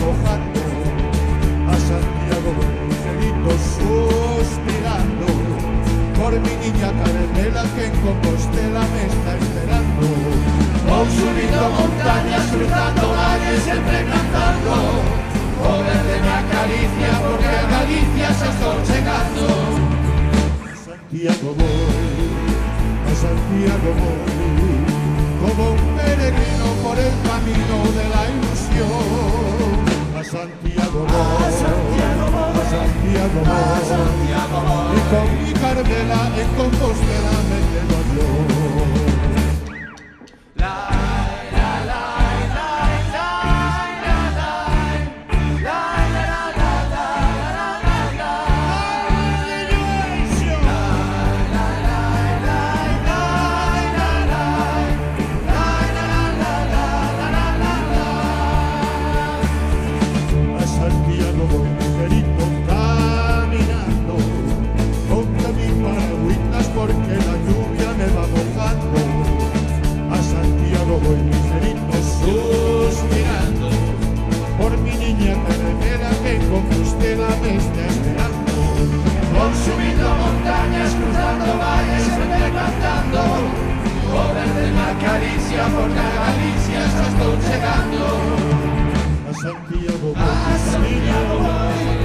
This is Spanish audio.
mojando. A Santiago voy ligerito suspirando por mi niña Carmela que en Compostela me está esperando. Voy subiendo montañas, cruzando valles, siempre cantando. O verde me acaricia porque a Galicia se estoy llegando. A Santiago voy, como un peregrino por el camino de la ilusión. A Santiago voy, y con mi Carmela en Compostela me quedo yo. Porque la lluvia me va mojando. A Santiago voy ligerito suspirando por mi niña Carmela que en Compostela me está esperando. Voy subiendo montañas, cruzando valles, siempre cantando. O verde me acaricia porque a Galicia ya estoy llegando. A Santiago voy.